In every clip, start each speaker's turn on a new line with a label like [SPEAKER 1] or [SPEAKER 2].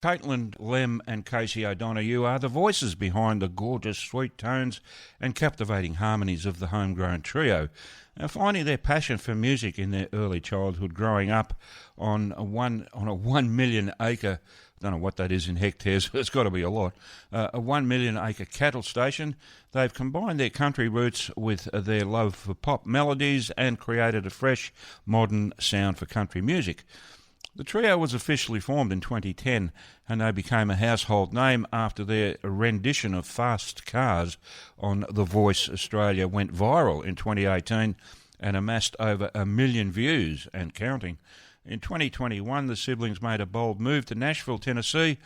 [SPEAKER 1] Katelyn, Lem and Casey O'Donoghue are the voices behind the gorgeous sweet tones and captivating harmonies of the Homegrown trio. Finding their passion for music in their early childhood, growing up on a 1 million acre, I don't know what that is in hectares, but it's got to be a lot, a 1 million acre cattle station, they've combined their country roots with their love for pop melodies and created a fresh, modern sound for country music. The trio was officially formed in 2010 and they became a household name after their rendition of Fast Cars on The Voice Australia went viral in 2018 and amassed over 1 million views and counting. In 2021, the siblings made a bold move to Nashville, Tennessee,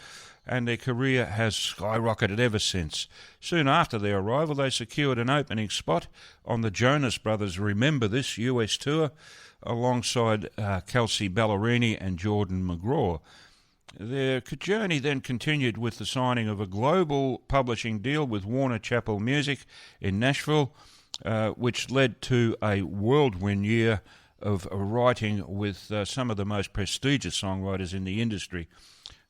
[SPEAKER 1] and their career has skyrocketed ever since. Soon after their arrival, they secured an opening spot on the Jonas Brothers' Remember This US tour, alongside Kelsey Ballerini and Jordan McGraw. Their journey then continued with the signing of a global publishing deal with Warner Chappell Music in Nashville, which led to a whirlwind year of writing with some of the most prestigious songwriters in the industry.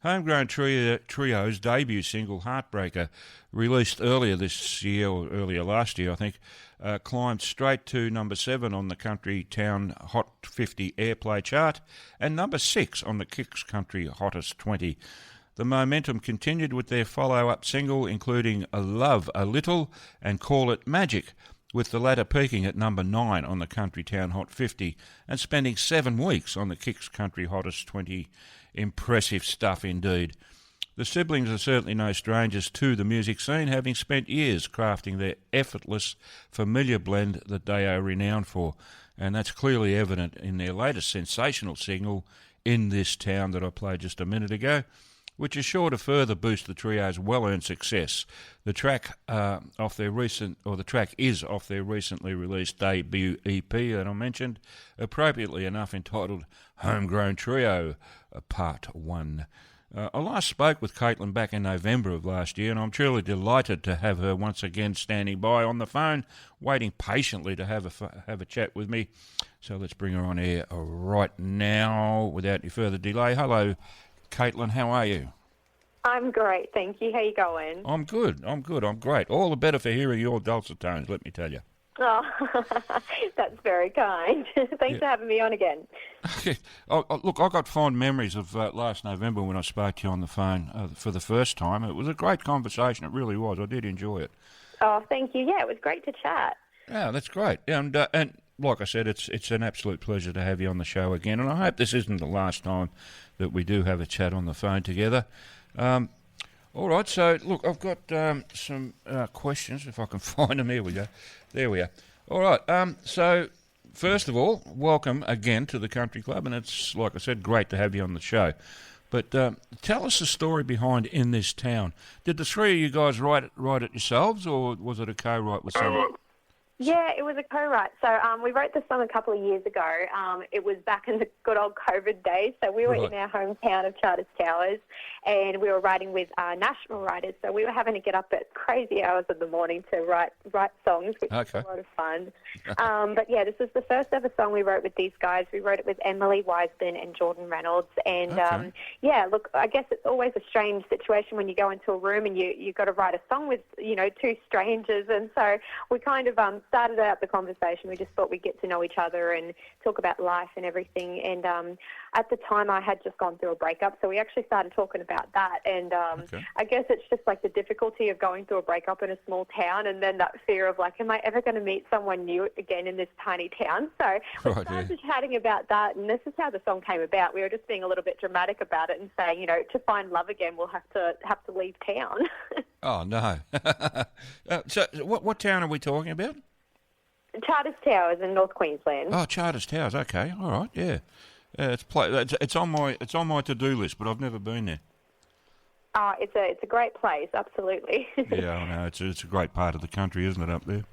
[SPEAKER 1] Homegrown Trio's debut single, Heartbreaker, released earlier this year, or earlier last year I think, climbed straight to number 7 on the Country Town Hot 50 Airplay chart and number 6 on the Kicks Country Hottest 20. The momentum continued with their follow-up single, including Love a Little and Call It Magic, with the latter peaking at number 9 on the Country Town Hot 50 and spending 7 weeks on the Kicks Country Hottest 20. Impressive stuff indeed. The siblings are certainly no strangers to the music scene, having spent years crafting their effortless, familiar blend that they are renowned for, and that's clearly evident in their latest sensational single, In This Town, that I played just a minute ago, which is sure to further boost the trio's well-earned success. The track is off their recently released debut EP that I mentioned, appropriately enough entitled Homegrown Trio Part 1. I last spoke with Katelyn back in November of last year, and I'm truly delighted to have her once again standing by on the phone, waiting patiently to have a chat with me. So let's bring her on air right now without any further delay. Hello, Katelyn, how are you?
[SPEAKER 2] I'm great, thank you. How you going?
[SPEAKER 1] I'm good, I'm great. All the better for hearing your dulcet tones, let me tell you.
[SPEAKER 2] Oh, that's very kind. Thanks for having me on again.
[SPEAKER 1] Look, I got fond memories of last November when I spoke to you on the phone for the first time. It was a great conversation, it really was. I did enjoy it.
[SPEAKER 2] Oh, thank you. Yeah, it was great to chat.
[SPEAKER 1] Yeah, that's great. And like I said, it's an absolute pleasure to have you on the show again, and I hope this isn't the last time that we do have a chat on the phone together. All right, so look, I've got some questions, if I can find them. Here we go. There we are. All right, so first of all, welcome again to the Country Club, and it's, like I said, great to have you on the show. But tell us the story behind In This Town. Did the three of you guys write it yourselves, or was it a co-write with someone?
[SPEAKER 2] Yeah, it was a co-write. So we wrote this song a couple of years ago. It was back in the good old COVID days. So we were in our hometown of Charters Towers, and we were writing with national writers. So we were having to get up at crazy hours of the morning to write songs, which was a lot of fun. But yeah, this was the first ever song we wrote with these guys. We wrote it with Emily Wiseman and Jordan Reynolds. And yeah, look, I guess it's always a strange situation when you go into a room and you've got to write a song with, two strangers. And so we kind of started out the conversation. We just thought we'd get to know each other and talk about life and everything. And at the time, I had just gone through a breakup, so we actually started talking about that. And I guess it's just like the difficulty of going through a breakup in a small town, and then that fear of like, am I ever going to meet someone new again in this tiny town? So we started chatting about that, and this is how the song came about. We were just being a little bit dramatic about it and saying, to find love again, we'll have to leave town.
[SPEAKER 1] Oh no! So what town are we talking about?
[SPEAKER 2] Charters Towers in North Queensland.
[SPEAKER 1] Oh, Charters Towers. Okay, all right, yeah. It's on my to-do list, but I've never been there.
[SPEAKER 2] It's a great place, absolutely.
[SPEAKER 1] Yeah, I know. It's a great part of the country, isn't it, up there?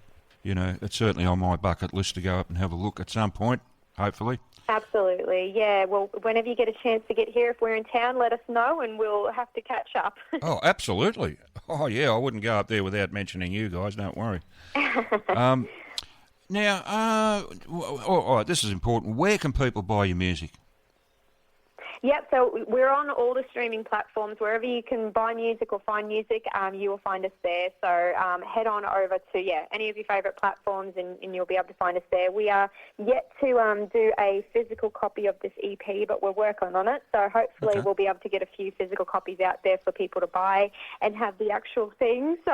[SPEAKER 1] It's certainly on my bucket list to go up and have a look at some point, hopefully.
[SPEAKER 2] Absolutely, yeah. Well, whenever you get a chance to get here, if we're in town, let us know and we'll have to catch up.
[SPEAKER 1] Oh, absolutely. Oh, yeah, I wouldn't go up there without mentioning you guys, don't worry. Now, all right, this is important. Where can people buy your music?
[SPEAKER 2] Yep, so we're on all the streaming platforms. Wherever you can buy music or find music, you will find us there. So head on over to, any of your favourite platforms and you'll be able to find us there. We are yet to do a physical copy of this EP, but we're working on it. So hopefully we'll be able to get a few physical copies out there for people to buy and have the actual thing. So,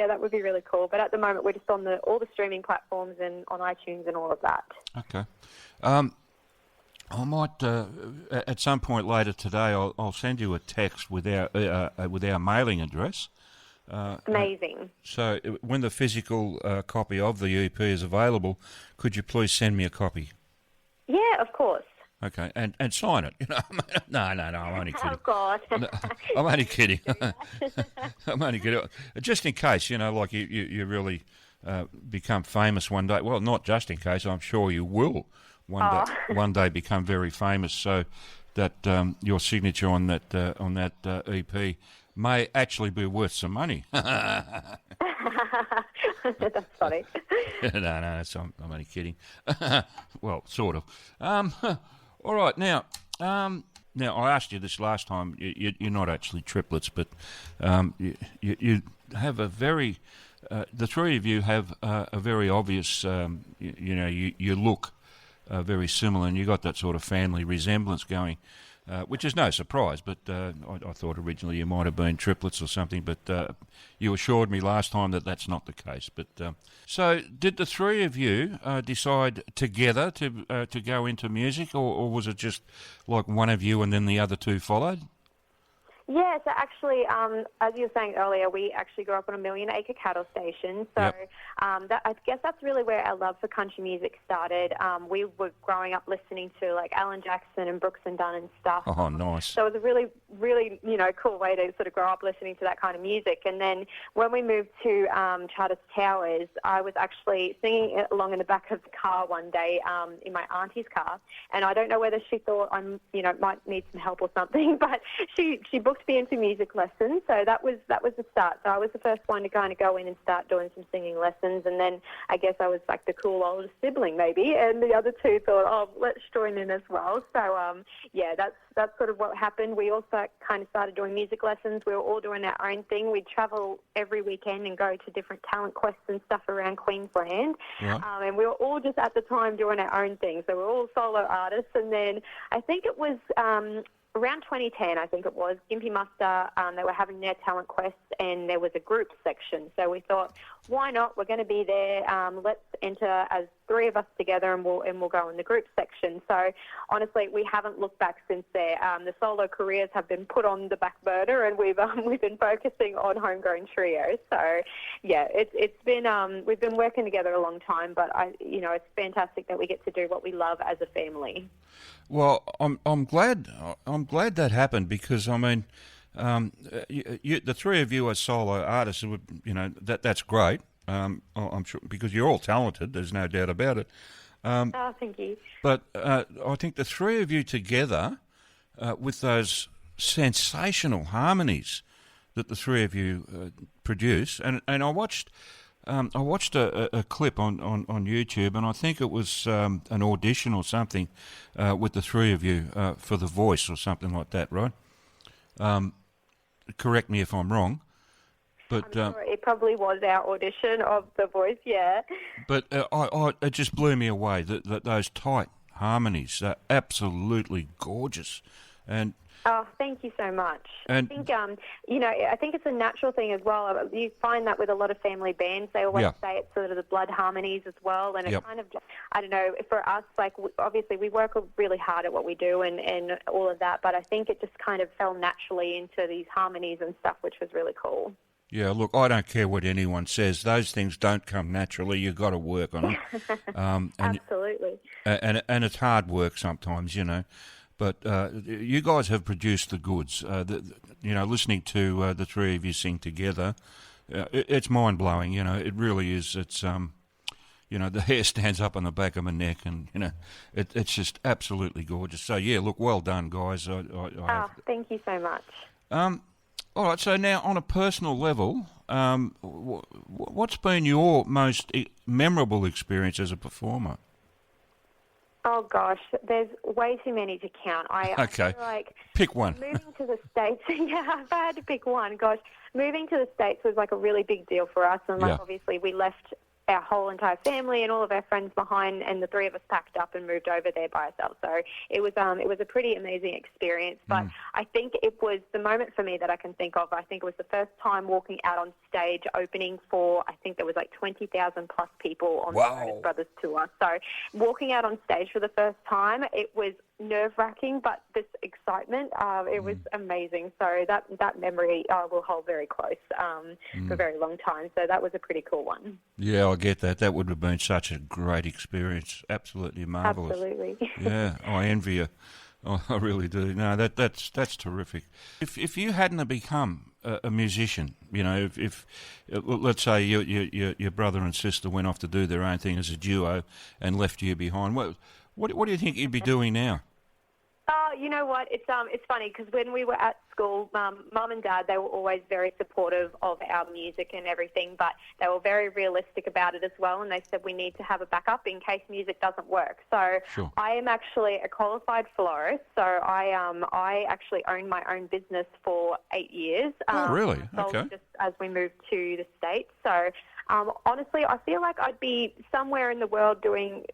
[SPEAKER 2] that would be really cool. But at the moment, we're just on all the streaming platforms and on iTunes and all of that.
[SPEAKER 1] Okay. I might, at some point later today, I'll send you a text with our mailing address.
[SPEAKER 2] Amazing.
[SPEAKER 1] So when the physical copy of the EP is available, could you please send me a copy?
[SPEAKER 2] Yeah, of course.
[SPEAKER 1] Okay, and sign it. No, I'm only kidding.
[SPEAKER 2] Oh, God.
[SPEAKER 1] No, I'm only kidding. I'm only kidding. Just in case, like you really become famous one day. Well, not just in case. I'm sure you will one day become very famous. So that your signature on that EP may actually be worth some money.
[SPEAKER 2] That's funny.
[SPEAKER 1] No, I'm only kidding. Well, sort of. All right, now I asked you this last time. You're not actually triplets, but you have a very. The three of you have a very obvious. You look very similar, and you got that sort of family resemblance going. Which is no surprise, but I thought originally you might have been triplets or something, but you assured me last time that that's not the case. But so, did the three of you decide together to go into music, or was it just like one of you and then the other two followed?
[SPEAKER 2] Yeah, so actually, as you were saying earlier, we actually grew up on a million-acre cattle station. So I guess that's really where our love for country music started. We were growing up listening to like Alan Jackson and Brooks and Dunn and stuff.
[SPEAKER 1] Oh, nice.
[SPEAKER 2] So it was a really, really, cool way to sort of grow up listening to that kind of music. And then when we moved to Charters Towers, I was actually singing it along in the back of the car one day in my auntie's car. And I don't know whether she thought I might need some help or something, but she booked me into music lessons, so that was the start. So I was the first one to kind of go in and start doing some singing lessons, and then I guess I was like the cool older sibling maybe, and the other two thought, oh, let's join in as well. So that's sort of what happened. We also kind of started doing music lessons. We were all doing our own thing. We'd travel every weekend and go to different talent quests and stuff around Queensland, and we were all just at the time doing our own thing. So we were all solo artists, and then I think it was around 2010, I think it was, Gympie Muster, they were having their talent quests and there was a group section. So we thought, why not? We're going to be there. Let's enter as three of us together and we'll go in the group section. So honestly, we haven't looked back since there. The solo careers have been put on the back burner and we've been focusing on Homegrown Trio. So yeah, it's been we've been working together a long time, but it's fantastic that we get to do what we love as a family.
[SPEAKER 1] Well, I'm glad that happened because I mean, the three of you as solo artists, that's great. I'm sure because you're all talented. There's no doubt about it.
[SPEAKER 2] Thank you.
[SPEAKER 1] But I think the three of you together, with those sensational harmonies that the three of you produce, and I watched a clip on YouTube, and I think it was an audition or something with the three of you for The Voice or something like that, right? Correct me if I'm wrong. But
[SPEAKER 2] I'm sure it probably was our audition of The Voice, yeah. But
[SPEAKER 1] it just blew me away that those tight harmonies are absolutely gorgeous, and.
[SPEAKER 2] Oh, thank you so much.
[SPEAKER 1] And
[SPEAKER 2] I think, I think it's a natural thing as well. You find that with a lot of family bands. They always say it's sort of the blood harmonies as well. And it kind of, I don't know, for us, like, obviously we work really hard at what we do and all of that, but I think it just kind of fell naturally into these harmonies and stuff, which was really cool.
[SPEAKER 1] Yeah, look, I don't care what anyone says. Those things don't come naturally. You've got to work on them.
[SPEAKER 2] Absolutely.
[SPEAKER 1] And it's hard work sometimes, But you guys have produced the goods. Listening to the three of you sing together, it's mind-blowing. It really is. It's, the hair stands up on the back of my neck, and, it's just absolutely gorgeous. So, yeah, look, well done, guys.
[SPEAKER 2] Thank you so much.
[SPEAKER 1] All right, so now on a personal level, what's been your most memorable experience as a performer?
[SPEAKER 2] Oh gosh, there's way too many to count. I feel like
[SPEAKER 1] pick one.
[SPEAKER 2] Moving to the States, yeah, if I had to pick one, gosh, moving to the States was like a really big deal for us, and obviously we left our whole entire family and all of our friends behind, and the three of us packed up and moved over there by ourselves. So it was a pretty amazing experience. But I think it was the moment for me that I can think of. I think it was the first time walking out on stage, opening for, I think there was like 20,000 plus people on the Jonas Brothers tour. So walking out on stage for the first time, it was nerve-wracking, but this excitement, it was amazing. So that memory will hold very close for a very long time. So that was a pretty cool one.
[SPEAKER 1] Yeah, I get that. That would have been such a great experience. Absolutely marvellous.
[SPEAKER 2] Absolutely.
[SPEAKER 1] Yeah, I envy you. Oh, I really do. No, that's terrific. If you hadn't have become a musician, you know, if let's say your brother and sister went off to do their own thing as a duo and left you behind, what do you think you'd be doing now?
[SPEAKER 2] You know what? It's funny because when we were at school, Mum and Dad, they were always very supportive of our music and everything, but they were very realistic about it as well, and they said we need to have a backup in case music doesn't work. So I am actually a qualified florist, so I actually owned my own business for 8 years.
[SPEAKER 1] Oh, really? Okay.
[SPEAKER 2] Just as we moved to the States, so... honestly, I feel like I'd be somewhere in the world doing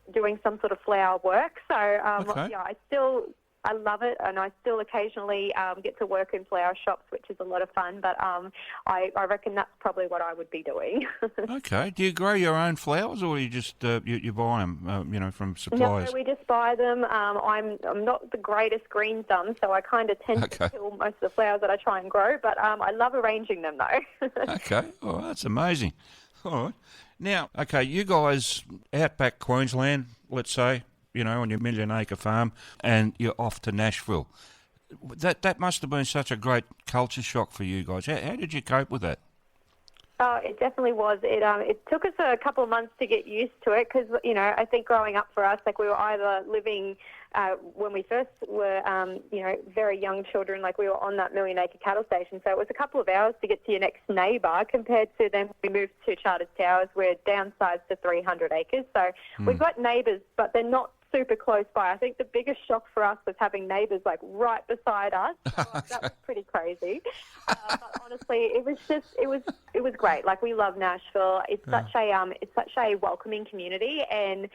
[SPEAKER 2] some sort of flower work. So, yeah, I love it, and I still occasionally get to work in flower shops, which is a lot of fun. But I reckon that's probably what I would be doing.
[SPEAKER 1] Okay. Do you grow your own flowers, or you just you buy them, from suppliers?
[SPEAKER 2] No, we just buy them. I'm not the greatest green thumb, so I kind of tend to kill most of the flowers that I try and grow. But I love arranging them, though.
[SPEAKER 1] Okay. Oh, that's amazing. All right. Now, okay, you guys outback Queensland, let's say, on your million-acre farm, and you're off to Nashville. That must have been such a great culture shock for you guys. How did you cope with that?
[SPEAKER 2] Oh, it definitely was. It took us a couple of months to get used to it because, I think growing up for us, like we were either living, when we first were, very young children, like we were on that million-acre cattle station, so it was a couple of hours to get to your next neighbour compared to then we moved to Charters Towers. We're downsized to 300 acres, so we've got neighbours, but they're not super close by. I think the biggest shock for us was having neighbours like right beside us. So, that was pretty crazy. But honestly, it was great. Like we love Nashville. It's such a welcoming community, and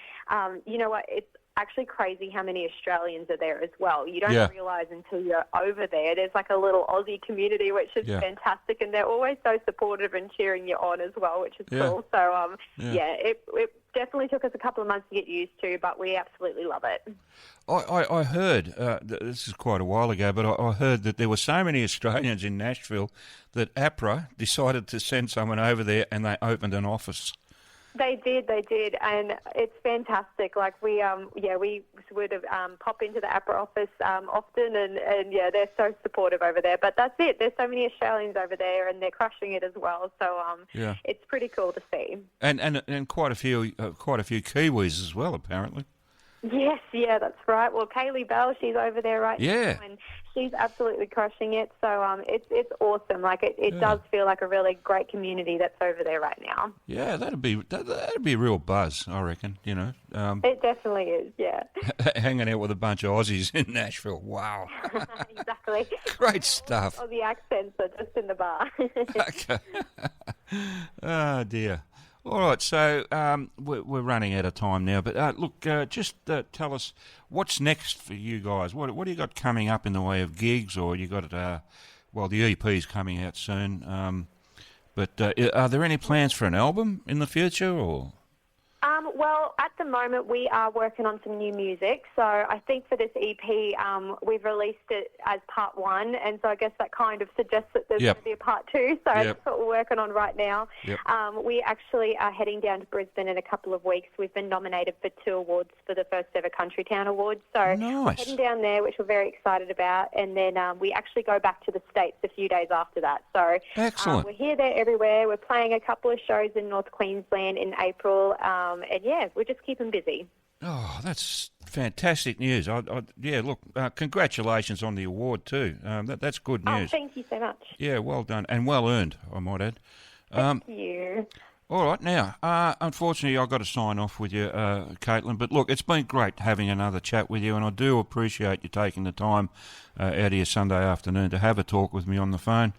[SPEAKER 2] you know what? It's actually crazy how many Australians are there as well. You don't realise until you're over there. There's like a little Aussie community, which is fantastic, and they're always so supportive and cheering you on as well, which is cool. So, it definitely took us a couple of months to get used to, but we absolutely love it.
[SPEAKER 1] I heard, this is quite a while ago, but I heard that there were so many Australians in Nashville that APRA decided to send someone over there and they opened an office.
[SPEAKER 2] They did, and it's fantastic. Like we sort of pop into the APRA office often, and they're so supportive over there. But that's it. There's so many Australians over there, and they're crushing it as well. So it's pretty cool to see.
[SPEAKER 1] And quite a few Kiwis as well, apparently.
[SPEAKER 2] Yes, that's right. Well, Kaylee Bell, she's over there right now, and she's absolutely crushing it. So it's awesome. Like it does feel like a really great community that's over there right now. Yeah,
[SPEAKER 1] that'd be a real buzz, I reckon.
[SPEAKER 2] It definitely is. Yeah.
[SPEAKER 1] Hanging out with a bunch of Aussies in Nashville. Wow.
[SPEAKER 2] Exactly.
[SPEAKER 1] Great stuff.
[SPEAKER 2] All the accents are just in the bar.
[SPEAKER 1] Okay. Oh dear. All right, so we're running out of time now, but look, just tell us what's next for you guys. What do you got coming up in the way of gigs, or you got the EP's coming out soon. But are there any plans for an album in the future, or?
[SPEAKER 2] Well, at the moment, we are working on some new music. So I think for this EP, we've released it as part one. And so I guess that kind of suggests that there's going to be a part two. So that's what we're working on right now. Yep. We actually are heading down to Brisbane in a couple of weeks. We've been nominated for 2 awards for the first ever Country Town Awards. So we're heading down there, which we're very excited about. And then we actually go back to the States a few days after that. So
[SPEAKER 1] excellent.
[SPEAKER 2] We're here, there, everywhere. We're playing a couple of shows in North Queensland in April. And we're just keeping busy.
[SPEAKER 1] Oh, that's fantastic news. Look, congratulations on the award too. That's good news.
[SPEAKER 2] Oh, thank you so much.
[SPEAKER 1] Yeah, well done and well earned, I might add.
[SPEAKER 2] Thank you.
[SPEAKER 1] All right, now, unfortunately, I've got to sign off with you, Katelyn. But look, it's been great having another chat with you, and I do appreciate you taking the time out of your Sunday afternoon to have a talk with me on the phone.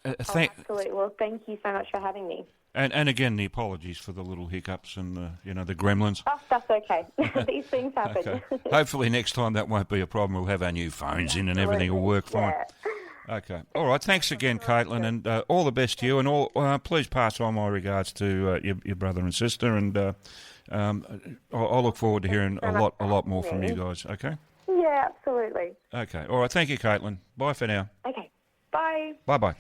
[SPEAKER 2] Absolutely. Well, thank you so much for having me.
[SPEAKER 1] And again, the apologies for the little hiccups and the gremlins.
[SPEAKER 2] Oh, that's okay. These things happen.
[SPEAKER 1] Okay. Hopefully next time that won't be a problem. We'll have our new phones in and everything will work fine.
[SPEAKER 2] Yeah.
[SPEAKER 1] Okay. All right. Thanks again, Katelyn, and all the best to you. And please pass on my regards to your brother and sister. And I'll look forward to hearing a lot more from you guys. Okay.
[SPEAKER 2] Yeah, absolutely.
[SPEAKER 1] Okay. All right. Thank you, Katelyn. Bye for now.
[SPEAKER 2] Okay. Bye.
[SPEAKER 1] Bye.